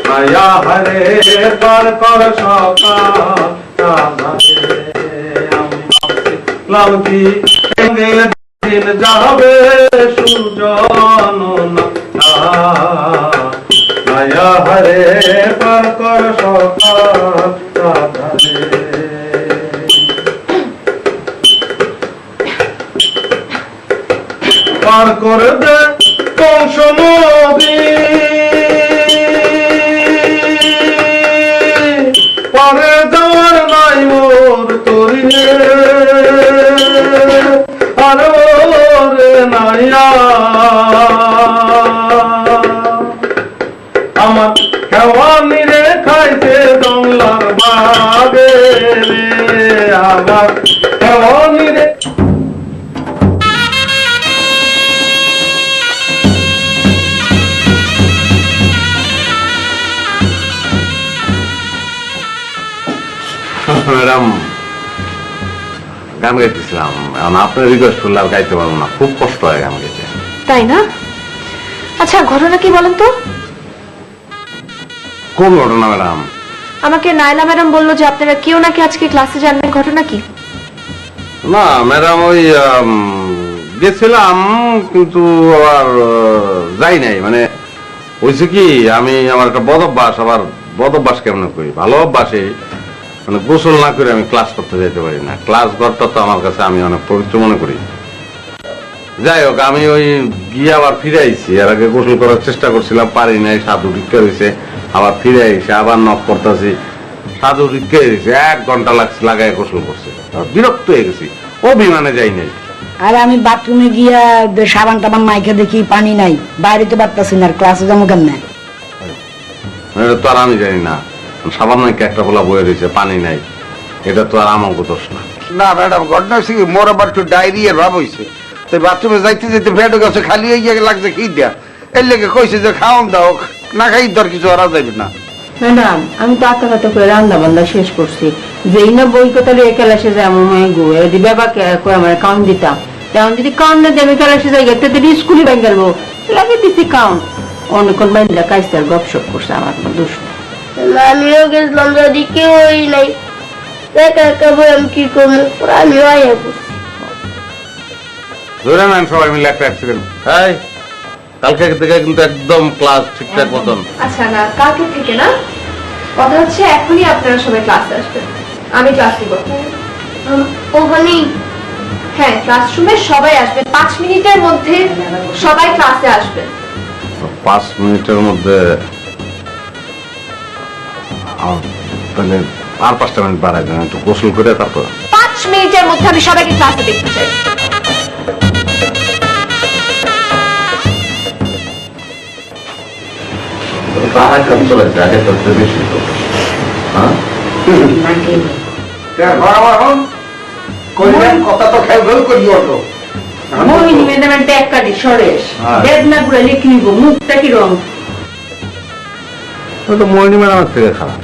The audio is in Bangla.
মায়া হারে পার কর সকাল আমি কি দিন যাবে সুজন মায়া হারে পার কর সকাল পার করে দে কংস নদী পারে যাওয়ার নাই মোর তরি আর রে নাইয়া আমার খেওয়ানি রে খাইছে জংলার বাগে রে আমার খেওয়ানি রে ম্যাডাম গান গাইতেছিলাম আপনার রিকোয়েস্ট করলে আর গাইতে পারবো না, খুব কষ্ট হয় গান গাইতে। তাই না? আচ্ছা ঘটনা কি বলেন তো? কোন ঘটনা ম্যাডাম? আমাকে নাইলা ম্যাডাম বললো যে আপনারা কেউ নাকি আজকে ক্লাসে জানবেন, ঘটনা কি? না ম্যাডাম ওই গেছিলাম কিন্তু আবার যাই নাই, মানে হয়েছে কি আমি আমার একটা বদ অভ্যাস, আবার বদ অভ্যাস কেমন করি, ভালো অভ্যাসে মানে গোসল না করে আমি ক্লাস করতে যেতে পারি না। ক্লাস ঘরটা তো আমার কাছে আমি অনেক পবিত্র মনে করি। যাই হোক আমি ওই গিয়ে আবার ফিরে আইছি, এর আগে গোসল করার চেষ্টা করছিলাম, পারি নাই, সাধু ঢুকে হয়েছে, আবার ফিরে আইসে আবার নক করতেছি, সাধু ঢুকে হয়েছে, 1 ঘন্টা লাগছে লাগাই গোসল করছে, বিরক্ত হয়ে গেছি, অভিমানে যাই নাই। আর আমি বাথরুমে গিয়া সাবান টাবান মাইকে দেখি পানি নাই, বাইরে তো পারতাছি না, ক্লাসে যাবো কেমনে? এটা তো আর আমি জানি না, সাবান নাকি একটা বলা বয়ে রয়েছে, পানি নাই, এটা তো আর আমার দোষ না। না ম্যাডাম ঘটনা হচ্ছে কি, মোর আবার একটু ডায়রিয়ার ভাব হয়েছে, তো বাথরুমে যাইতে যেতে ভেটে গেছে, খালি হয়ে গিয়ে লাগছে কি দেয়া, এর লেগে কইছে যে খাওয়ান দাও, না খাই তোর কিছু হারা যাবে না। ম্যাডাম আমি তো আত্মা কথা করে রান্না বান্না শেষ করছি, যেই না বই কথা ক্লাসে যাই আমার গো এদি বাবা আমার কাউন্ট দিতাম, এখন যদি কাউন্ট না দেবে ক্লাসে যাই গেতে স্কুলে ব্যাংক গেলবো লাগে দিচ্ছি কাউন্ট, অনেকক্ষণ বাইন্দা কাজটার গপসপ করছে, আমার কোনো দোষ নেই। আমিও গেছিলাম, যদি কেউই নাই একা একা বই আমি কি করবো, আমিও আয়া করছি। ধরে নেন সবাই মিলে একটা অ্যাক্সিডেন্ট। এই কালকে থেকে কিন্তু একদম ক্লাস ঠিকঠাক মতন। আচ্ছা না কালকে থেকে না, কথা হচ্ছে এখনই আপনারা সবাই ক্লাসে আসবেন, আমি ক্লাস নিব। ওখানেই হ্যাঁ ক্লাসরুমে সবাই আসবেন, 5 মিনিটের মধ্যে সবাই ক্লাসে আসবেন। 5 মিনিটের মধ্যে তাহলে আর 5টা মিনিট বাড়াই দেন, একটু গোসল করে তারপর। 5 মিনিটের মধ্যে আমি সবাইকে ক্লাসে দেখতে চাই। কথা তো খেয়াল করি অটো মোহিনী ম্যাডামের ব্যাগ কাটি সরেশ বেদনা গুলো লিখে নিব, মুখটা কি রং? মোহিনী ম্যাডামের থেকে খারাপ।